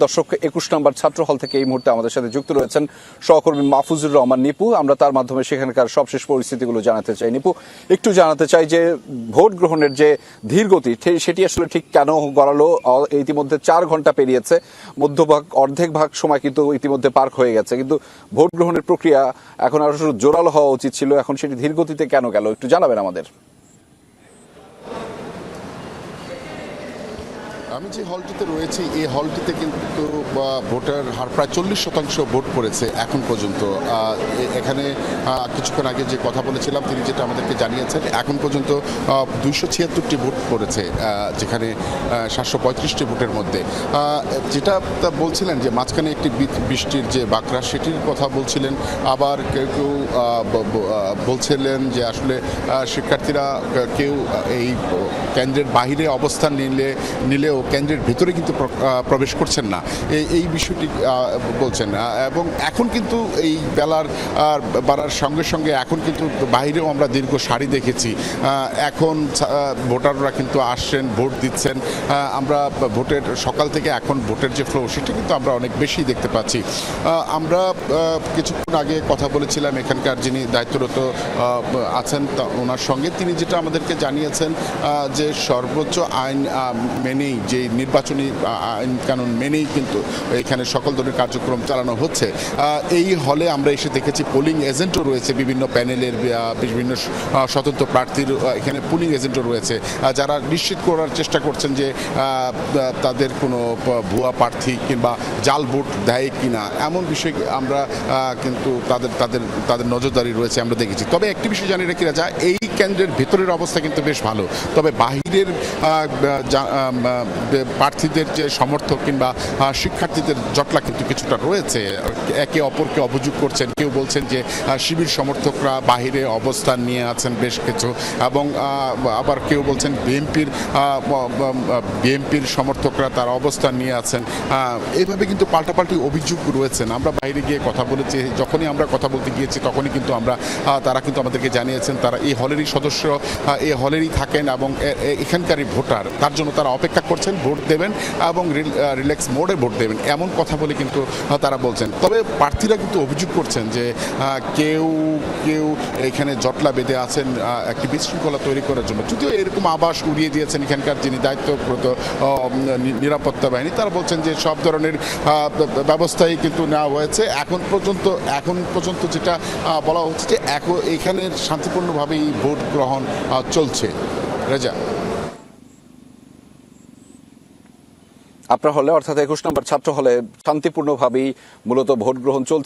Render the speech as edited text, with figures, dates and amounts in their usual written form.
দর্শক ২১ নম্বর ছাত্র হল থেকে এই মুহূর্তে আমাদের সাথে যুক্ত রয়েছেন সহকর্মী মাহফুজুর রহমান নিপু। আমরা তার মাধ্যমে সেখানকার সবশেষ পরিস্থিতিগুলো জানাতে চাই। নিপু, একটু জানাতে চাই যে ভোট গ্রহণের যে ধীরগতি সেটি আসলে ঠিক কেন গড়ালো? ইতিমধ্যে ৪ ঘন্টা পেরিয়েছে, মধ্যভাগ অর্ধেক ভাগ সময় কিন্তু ইতিমধ্যে পার হয়ে গেছে, কিন্তু ভোট গ্রহণের প্রক্রিয়া এখন আরো জোরালো হওয়া উচিত ছিল, এখন সেটি ধীরগতিতে কেন গেল একটু জানাবেন আমাদের। আমি যে হলটিতে রয়েছি এই হলটিতে কিন্তু ভোটার হার প্রায় 40% ভোট পড়েছে এখন পর্যন্ত। এখানে কিছুক্ষণ আগে যে কথা বলেছিলাম তিনি যেটা আমাদেরকে জানিয়েছেন, এখন পর্যন্ত 276টি ভোট পড়েছে, যেখানে 735টি ভোটের মধ্যে যেটা বলছিলেন যে মাঝখানে একটি বৃষ্টির যে বাঁকড়া সেটির কথা বলছিলেন। আবার কেউ কেউ বলছিলেন যে আসলে শিক্ষার্থীরা কেউ এই কেন্দ্রের বাহিরে অবস্থান নিলেও কেন্দ্রের ভিতরে কিন্তু প্রবেশ করছেন না, এই বিষয়টি বলছেন। এবং এখন কিন্তু এই বেলার বাড়ার সঙ্গে সঙ্গে এখন কিন্তু বাইরেও আমরা দীর্ঘ সারি দেখেছি। এখন ভোটাররা কিন্তু আসছেন, ভোট দিচ্ছেন। আমরা ভোটের সকাল থেকে এখন ভোটের যে ফ্লো সেটা কিন্তু আমরা অনেক বেশি দেখতে পাচ্ছি। আমরা কিছুক্ষণ আগে কথা বলেছিলাম এখানকার যিনি দায়িত্বরত আছেন ওনার সঙ্গে, তিনি যেটা আমাদেরকে জানিয়েছেন যে সর্বোচ্চ আইন মেনেই, যে নির্বাচনী আইন কানুন মেনেই কিন্তু এখানে সকল ধরনের কার্যক্রম চালানো হচ্ছে। এই হলে আমরা এসে দেখেছি পোলিং এজেন্টও রয়েছে, বিভিন্ন প্যানেলের বিভিন্ন স্বতন্ত্র প্রার্থীর এখানে পোলিং এজেন্টও রয়েছে, যারা নিশ্চিত করার চেষ্টা করছেন যে তাদের কোনো ভুয়া প্রার্থী কিংবা জাল ভোট দেয় কিনা, এমন বিষয় আমরা কিন্তু তাদের নজরদারি রয়েছে আমরা দেখেছি। তবে একটি বিষয় জানি রাখি যায়, এই কেন্দ্রের ভেতরের অবস্থা কিন্তু বেশ ভালো, তবে বাহিরের প্রার্থীদের যে সমর্থক কিংবা শিক্ষার্থীদের জটলা কিন্তু কিছুটা রয়েছে। একে অপরকে অভিযোগ করছেন, কেউ বলছেন যে শিবির সমর্থকরা বাহিরে অবস্থান নিয়ে আছেন বেশ কিছু, এবং আবার কেউ বলছেন বিএনপির সমর্থকরা তার অবস্থান নিয়ে আছেন। এইভাবে কিন্তু পাল্টাপাল্টি অভিযোগ রয়েছেন। আমরা বাইরে গিয়ে কথা বলেছি, যখনই আমরা কথা বলতে গিয়েছি তখনই কিন্তু তারা কিন্তু আমাদেরকে জানিয়েছেন তারা এই হলেরই সদস্য, এই হলেরই থাকেন এবং এখানকারই ভোটার, তার জন্য তারা অপেক্ষা করছেন, ভোট দেবেন এবং রিল্যাক্স মোডে ভোট দেবেন, এমন কথা বলে কিন্তু তারা বলছেন। তবে প্রার্থীরা কিন্তু অভিযোগ করছেন যে কেউ এখানে জটলা বেঁধে আছেন একটি বিশৃঙ্খলা তৈরি করার জন্য, যদিও এরকম আভাস উড়িয়ে দিয়েছেন এখানকার যিনি দায়িত্বপ্রত নিরাপত্তা বাহিনী। তারা বলছেন যে সব ধরনের ব্যবস্থাই কিন্তু নেওয়া হয়েছে। এখন পর্যন্ত যেটা বলা হচ্ছে যে এখানে শান্তিপূর্ণভাবেই ভোট গ্রহণ চলছে। রেজা, আপনার হলে অর্থাৎ ২১ নম্বর ছাত্র হলে শান্তিপূর্ণভাবেই মূলত ভোট গ্রহণ চলছে।